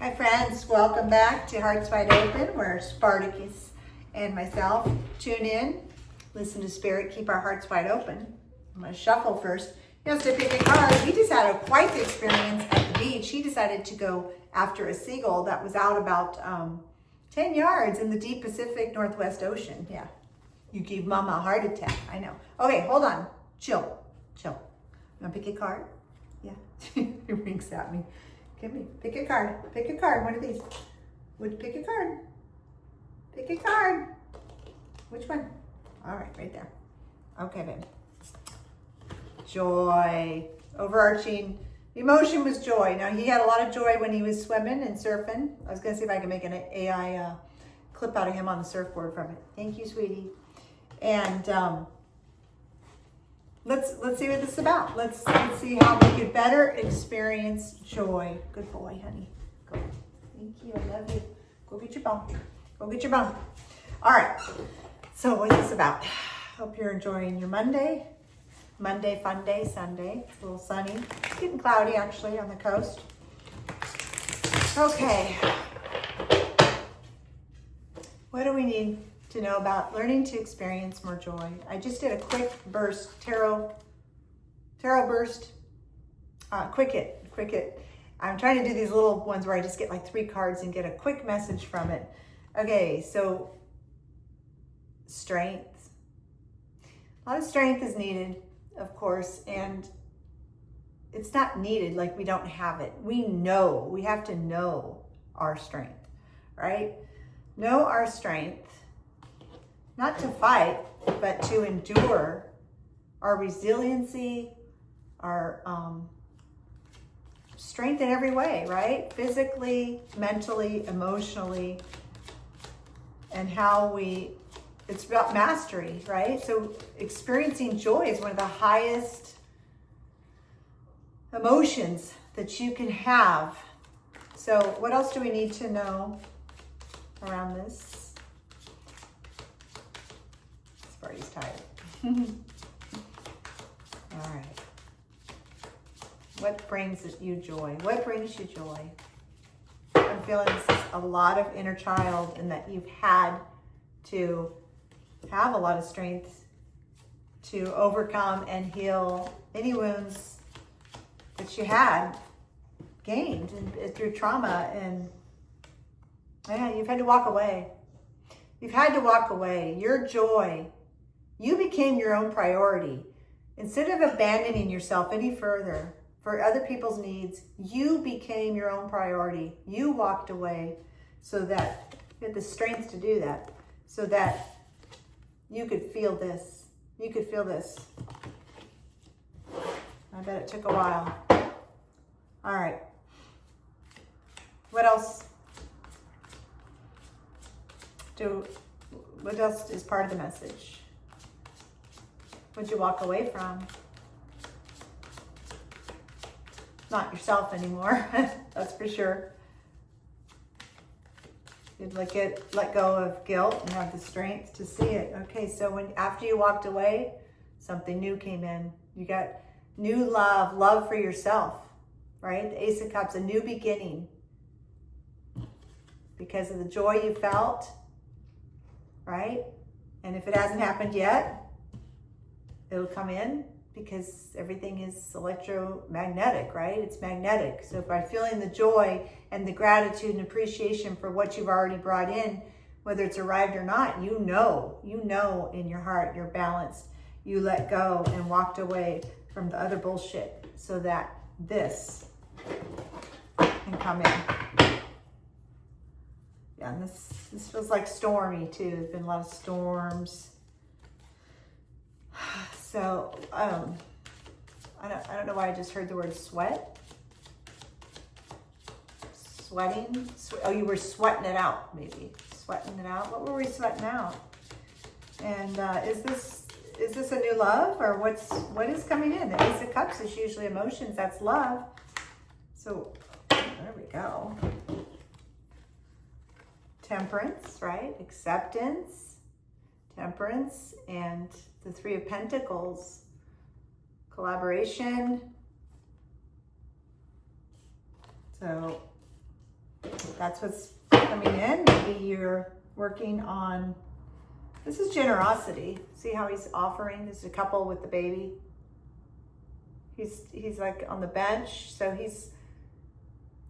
Hi friends, welcome back to Hearts Wide Open, where Spartacus and myself tune in, listen to Spirit, keep our hearts wide open. I'm going to shuffle first. He has to pick a card. He just had quite the experience at the beach. He decided to go after a seagull that was out about 10 yards in the deep Pacific Northwest Ocean. Yeah, you gave Mama a heart attack. I know. Okay, hold on. Chill. You want to pick a card? Yeah. He winks at me. Give me. Pick a card. Pick a card. One of these. Pick a card. Pick a card. Which one? All right, right there. Okay, babe. Joy. Overarching emotion was joy. Now, he had a lot of joy when he was swimming and surfing. I was going to see if I can make an AI clip out of him on the surfboard from it. Thank you, sweetie. And let's see what this is about. Let's see how we could better experience joy. Good boy, honey. Go. Thank you. I love you. Go get your bone. Go get your bone. All right. So what's this about? Hope you're enjoying your Monday. Monday, fun day, Sunday. It's a little sunny. It's getting cloudy actually on the coast. Okay. What do we need to know about learning to experience more joy? I just did a quick burst, tarot burst, quick hit. I'm trying to do these little ones where I just get like 3 cards and get a quick message from it. Okay, so strength. A lot of strength is needed, of course, and it's not needed like we don't have it. We have to know our strength, right? Know our strength. Not to fight, but to endure, our resiliency, our strength in every way, right? Physically, mentally, emotionally, and it's about mastery, right? So experiencing joy is one of the highest emotions that you can have. So what else do we need to know around this? Sparty's tired. All right. What brings you joy? What brings you joy? I'm feeling this is a lot of inner child and that you've had to have a lot of strength to overcome and heal any wounds that you had gained through trauma. And yeah, you've had to walk away. You've had to walk away. Your joy, you became your own priority. Instead of abandoning yourself any further for other people's needs, you became your own priority. You walked away so that you had the strength to do that, so that you could feel this. You could feel this. I bet it took a while. All right. What else? What else is part of the message? What'd you walk away from? Not yourself anymore, that's for sure. You'd let go of guilt and have the strength to see it. Okay, so after you walked away, something new came in. You got new love for yourself, right? The Ace of Cups, a new beginning. Because of the joy you felt, right? And if it hasn't happened yet, it'll come in because everything is electromagnetic, right? It's magnetic. So by feeling the joy and the gratitude and appreciation for what you've already brought in, whether it's arrived or not, you know in your heart, you're balanced. You let go and walked away from the other bullshit so that this can come in. Yeah, and this feels like stormy too. There's been a lot of storms. So, I don't know why I just heard the word sweat. Sweating? Oh, you were sweating it out, maybe. Sweating it out. What were we sweating out? And is this a new love, or what is coming in? The Ace of Cups is usually emotions. That's love. So there we go. Temperance, right? Acceptance, temperance, and the Three of Pentacles, collaboration. So That's what's coming in. Maybe you're working on, this is generosity. See how he's offering? This is a couple with the baby. He's like on the bench. So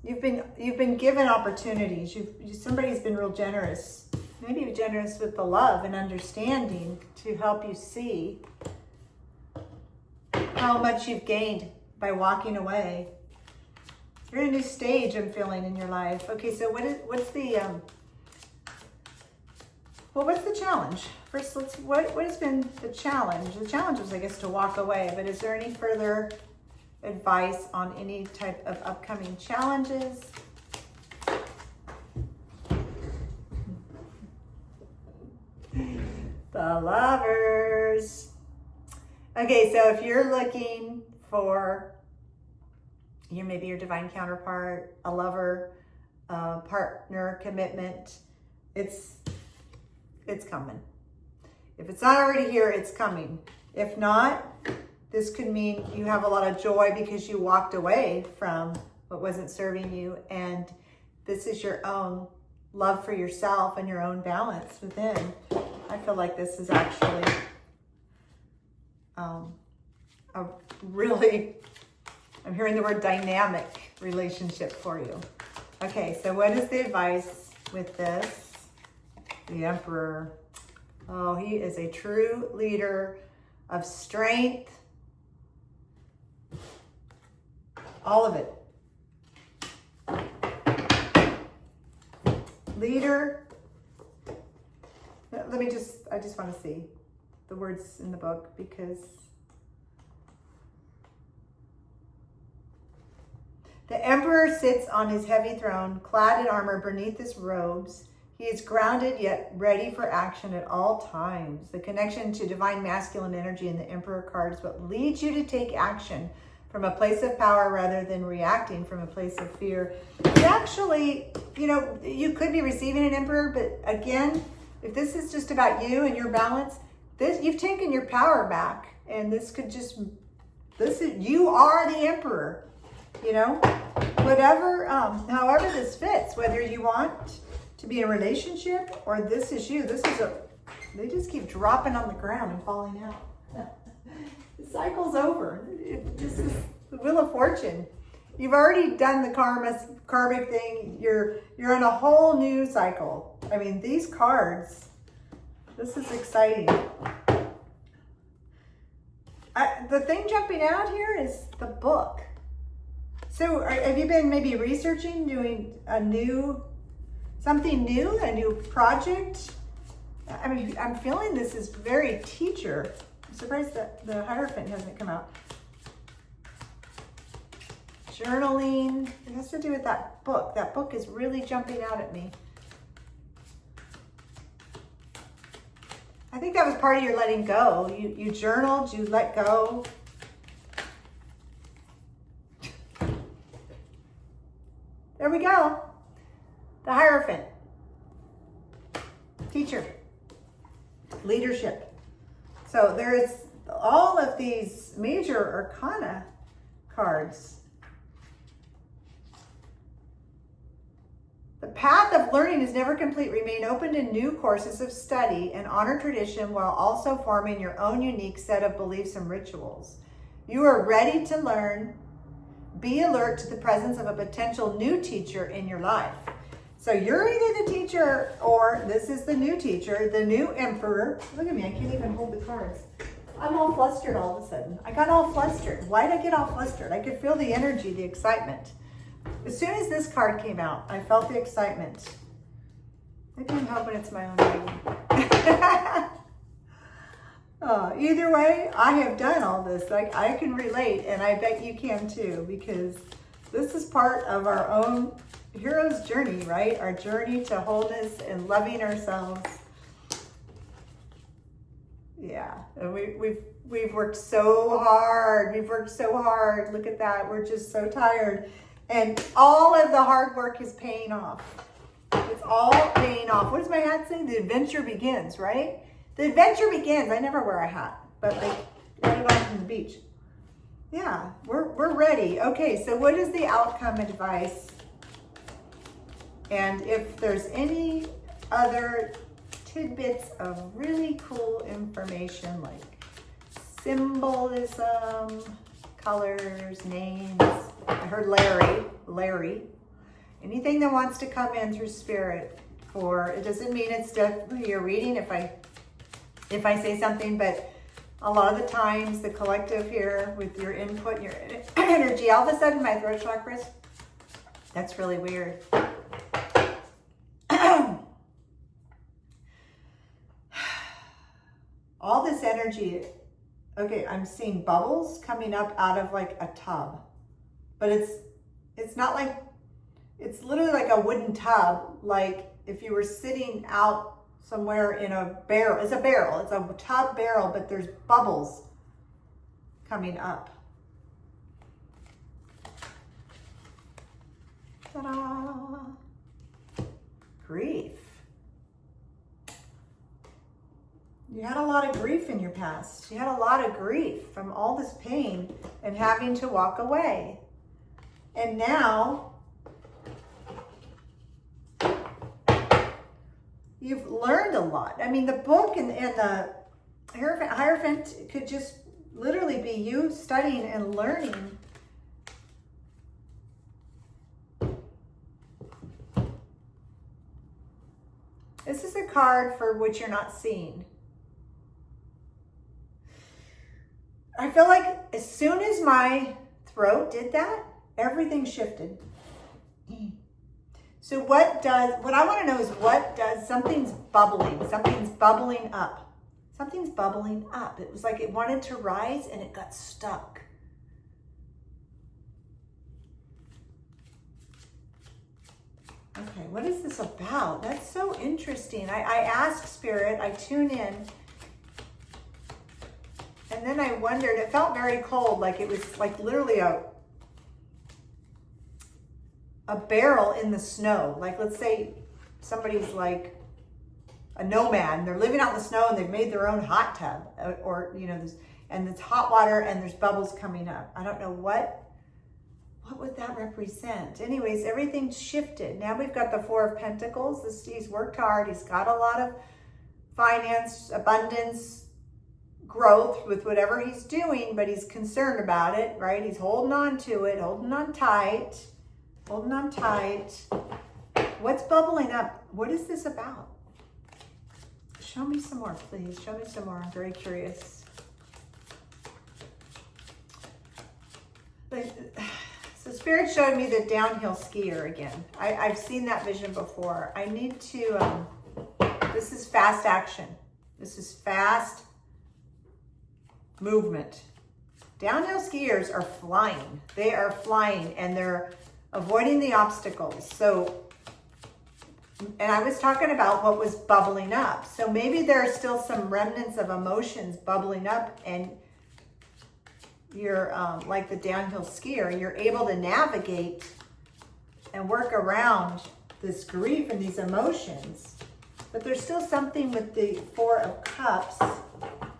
you've been given opportunities. Somebody's been real generous. Maybe you're generous with the love and understanding to help you see how much you've gained by walking away. You're in a new stage, I'm feeling, in your life. Okay, so what's the challenge? First, what has been the challenge? The challenge was, I guess, to walk away, but is there any further advice on any type of upcoming challenges? The Lovers. Okay, so if you're looking for maybe your divine counterpart, a lover, partner, commitment, it's coming. If it's not already here, it's coming. If not, this could mean you have a lot of joy because you walked away from what wasn't serving you, and this is your own love for yourself and your own balance within. I feel like this is actually a really, I'm hearing the word dynamic relationship for you. Okay, so what is the advice with this? The Emperor. Oh, he is a true leader of strength. All of it. Leader. I just want to see the words in the book, because the Emperor sits on his heavy throne, clad in armor beneath his robes. He is grounded yet ready for action at all times. The connection to divine masculine energy in the Emperor card is what leads you to take action from a place of power rather than reacting from a place of fear. You actually, you could be receiving an Emperor, but again, if this is just about you and your balance, you've taken your power back, and you are the Emperor. Whatever, however this fits, whether you want to be in a relationship or this is you. They just keep dropping on the ground and falling out. The cycle's over. This is the Wheel of Fortune. You've already done the karmic thing. You're on a whole new cycle. I mean, these cards, this is exciting. The thing jumping out here is the book. So have you been maybe researching, doing something new, a new project? I mean, I'm feeling this is very teacher. I'm surprised that the Hierophant hasn't come out. Journaling. It has to do with that book. That book is really jumping out at me. I think that was part of your letting go. You journaled, you let go. There we go. The Hierophant. Teacher. Leadership. So there is all of these major arcana cards. The path of learning is never complete. Remain open to new courses of study and honor tradition while also forming your own unique set of beliefs and rituals. You are ready to learn. Be alert to the presence of a potential new teacher in your life. So you're either the teacher or this is the new teacher, the new Emperor. Look at me, I can't even hold the cards. I'm all flustered all of a sudden. I got all flustered. Why did I get all flustered? I could feel the energy, the excitement. As soon as this card came out, I felt the excitement. Maybe I'm hoping it's my own reading. Either way, I have done all this. Like, I can relate, and I bet you can too, because this is part of our own hero's journey, right? Our journey to wholeness and loving ourselves. Yeah, and we've worked so hard. We've worked so hard. Look at that. We're just so tired. And all of the hard work is paying off. It's all paying off. What does my hat say? The adventure begins, right? The adventure begins. I never wear a hat, but they let it on from the beach. Yeah, we're ready. Okay, so what is the outcome advice And if there's any other tidbits of really cool information like symbolism, colors, names. I heard Larry. Anything that wants to come in through spirit for, it doesn't mean it's definitely your reading if I say something, but a lot of the times the collective here with your input and your energy, all of a sudden my throat chakras, that's really weird. All this energy, okay, I'm seeing bubbles coming up out of like a tub, but it's not like, it's literally like a wooden tub, like if you were sitting out somewhere in a barrel. It's a barrel, it's a tub barrel, but there's bubbles coming up. Ta-da! Grief. You had a lot of grief in your past. You had a lot of grief from all this pain and having to walk away. And now you've learned a lot. I mean, the book and the Hierophant could just literally be you studying and learning. This is a card for what you're not seeing. I feel like as soon as my throat did that, everything shifted. So what I want to know is something's bubbling up. Something's bubbling up. It was like it wanted to rise and it got stuck. Okay, what is this about? That's so interesting. I ask Spirit, I tune in, and then I wondered, it felt very cold, like it was like literally a barrel in the snow. Like let's say somebody's like a nomad and they're living out in the snow and they've made their own hot tub, or you know, and it's hot water and there's bubbles coming up. I don't know what would that represent? Anyways, everything's shifted. Now we've got the Four of Pentacles. He's worked hard. He's got a lot of finance, abundance, growth with whatever he's doing, but he's concerned about it, right? He's holding on to it, holding on tight. What's bubbling up? What is this about? Show me some more, please. Show me some more. I'm very curious. So Spirit showed me the downhill skier again. I've seen that vision before. I need to, this is fast action. This is fast movement. Downhill skiers are flying. They are flying and they're avoiding the obstacles. So, and I was talking about what was bubbling up. So maybe there are still some remnants of emotions bubbling up and you're like the downhill skier, you're able to navigate and work around this grief and these emotions. But there's still something with the Four of Cups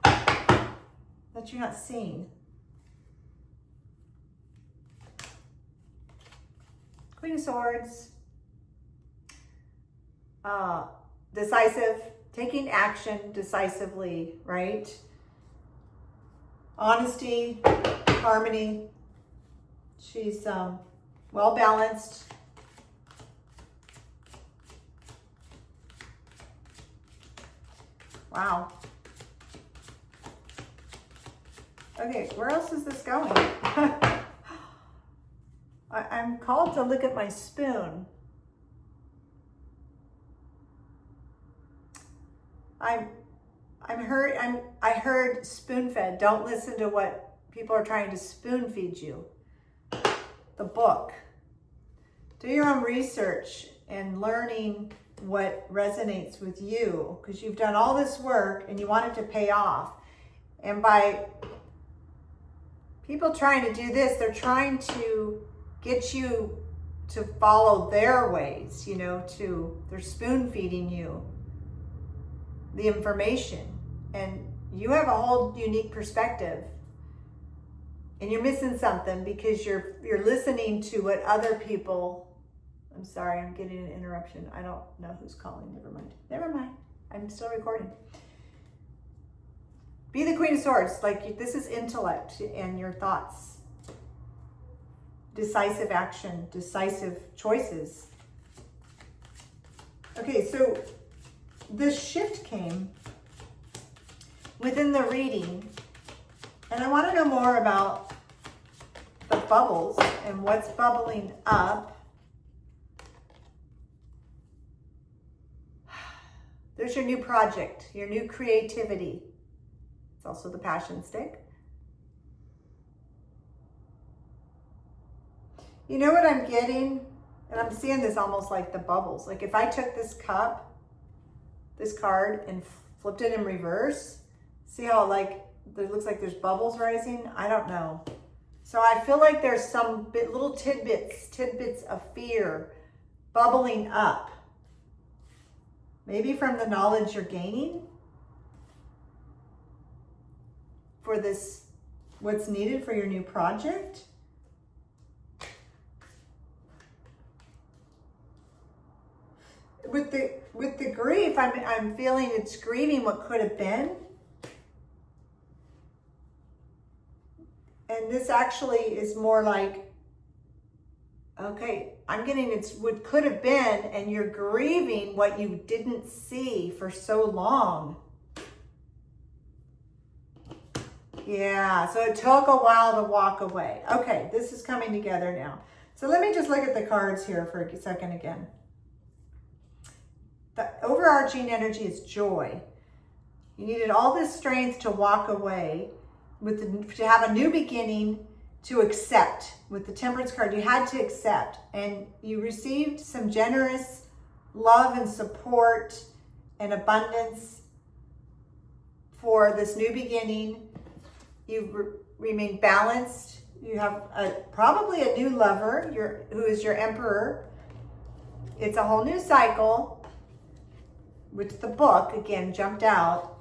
that you're not seeing. Queen of Swords. Decisive, taking action decisively, right? Honesty, harmony. She's well balanced. Wow. Okay, where else is this going? I'm called to look at my spoon. I heard spoon fed. Don't listen to what people are trying to spoon feed you. The book. Do your own research and learning what resonates with you, because you've done all this work and you want it to pay off. And by people trying to do this, they're trying to get you to follow their ways, you know, they're spoon feeding you the information, and you have a whole unique perspective, and you're missing something because you're listening to what other people, I'm sorry, I'm getting an interruption. I don't know who's calling. Never mind. Never mind. I'm still recording. Be the Queen of Swords. Like, this is intellect and your thoughts. Decisive action, decisive choices. Okay, so this shift came within the reading, and I want to know more about the bubbles and what's bubbling up. There's your new project, your new creativity. It's also the passion stick. You know what I'm getting? And I'm seeing this almost like the bubbles. Like if I took this cup, this card, and flipped it in reverse, see how like it looks like there's bubbles rising? I don't know. So I feel like there's some little tidbits of fear bubbling up. Maybe from the knowledge you're gaining for this, what's needed for your new project. With the grief, I'm feeling it's grieving what could have been. And this actually is more like, okay, I'm getting it's what could have been, and you're grieving what you didn't see for so long. Yeah, so it took a while to walk away. Okay, this is coming together now. So let me just look at the cards here for a second again. The overarching energy is joy. You needed all this strength to walk away, to have a new beginning, to accept. With the Temperance card, you had to accept, and you received some generous love and support and abundance for this new beginning. You remain balanced. You have probably a new lover, who is your Emperor. It's a whole new cycle, which the book again jumped out,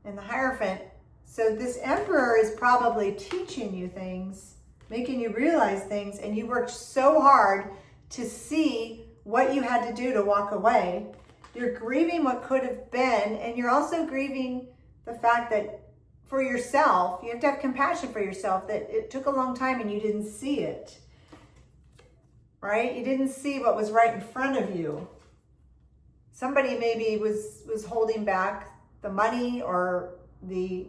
and the Hierophant. So this Emperor is probably teaching you things, making you realize things, and you worked so hard to see what you had to do to walk away. You're grieving what could have been, and you're also grieving the fact that for yourself, you have to have compassion for yourself, that it took a long time and you didn't see it, right? You didn't see what was right in front of you. Somebody maybe was holding back the money or the...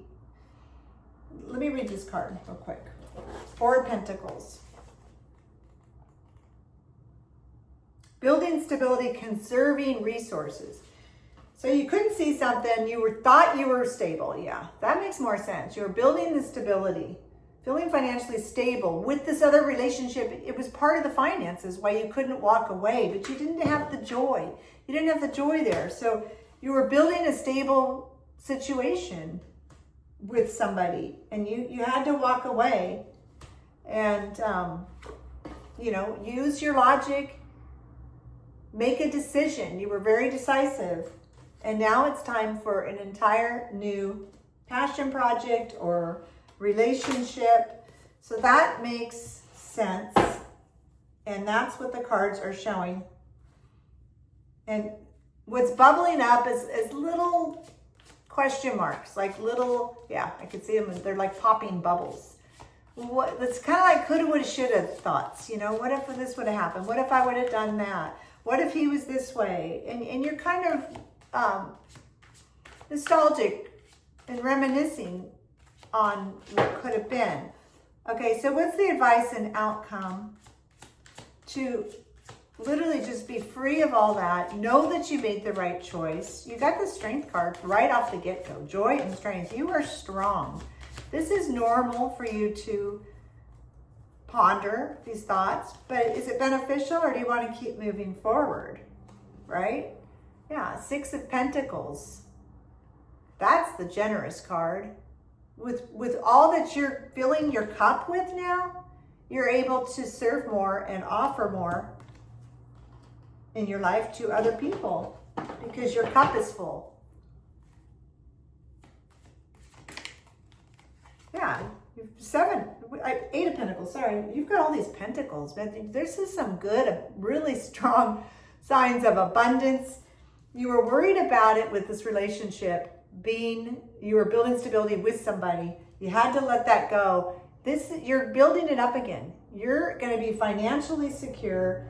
Let me read this card real quick. Four of Pentacles. Building stability, conserving resources. So you couldn't see something, thought you were stable. Yeah, that makes more sense. You were building the stability, feeling financially stable with this other relationship. It was part of the finances, why you couldn't walk away, but you didn't have the joy. You didn't have the joy there. So you were building a stable situation with somebody, and you had to walk away and, use your logic, make a decision. You were very decisive. And now it's time for an entire new passion project or relationship. So that makes sense. And that's what the cards are showing. And what's bubbling up is little question marks, like little, yeah, I could see them. They're like popping bubbles. It's kind of like coulda, woulda, shoulda thoughts. What if this would have happened? What if I would have done that? What if he was this way? And you're kind of nostalgic and reminiscing on what could have been. Okay, so what's the advice and outcome? To literally just be free of all that. Know that you made the right choice. You got the Strength card right off the get-go. Joy and strength. You are strong. This is normal for you to ponder these thoughts, but is it beneficial, or do you want to keep moving forward? Right? Yeah, Six of Pentacles. That's the generous card. With all that you're filling your cup with now, you're able to serve more and offer more in your life to other people because your cup is full. Yeah, Seven, Eight of Pentacles, sorry. You've got all these pentacles, but this is some good, really strong signs of abundance. You were worried about it with this relationship you were building stability with somebody. You had to let that go. You're building it up again. You're going to be financially secure,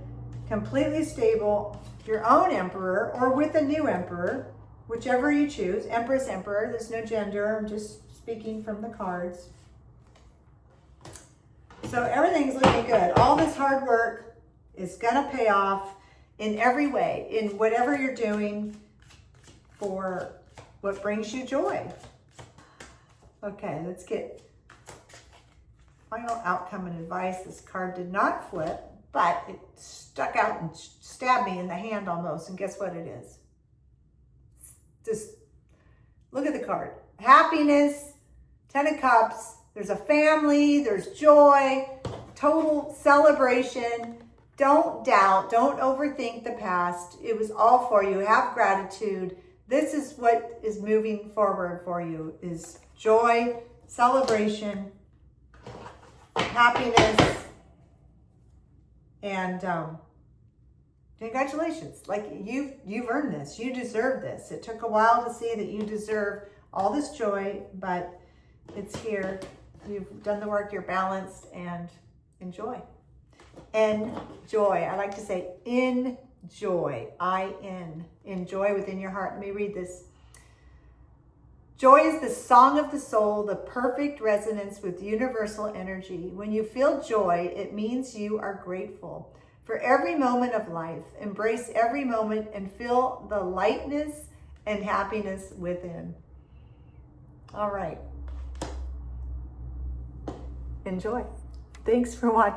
completely stable, your own emperor, or with a new emperor, whichever you choose. Empress, emperor, there's no gender. I'm just speaking from the cards. So everything's looking good. All this hard work is going to pay off in every way, in whatever you're doing for what brings you joy. Okay, let's get final outcome and advice. This card did not flip, but it stuck out and stabbed me in the hand almost. And guess what it is? Just look at the card. Happiness, 10 of Cups. There's a family, there's joy, total celebration. Don't doubt, don't overthink the past. It was all for you. Have gratitude. This is what is moving forward for you, is joy, celebration, happiness, and congratulations. Like you've earned this. You deserve this. It took a while to see that you deserve all this joy, but it's here. You've done the work, you're balanced, and enjoy. Enjoy. I like to say enjoy. Enjoy within your heart. Let me read this. Joy is the song of the soul, the perfect resonance with universal energy. When you feel joy, it means you are grateful for every moment of life. Embrace every moment and feel the lightness and happiness within. All right. Enjoy. Thanks for watching.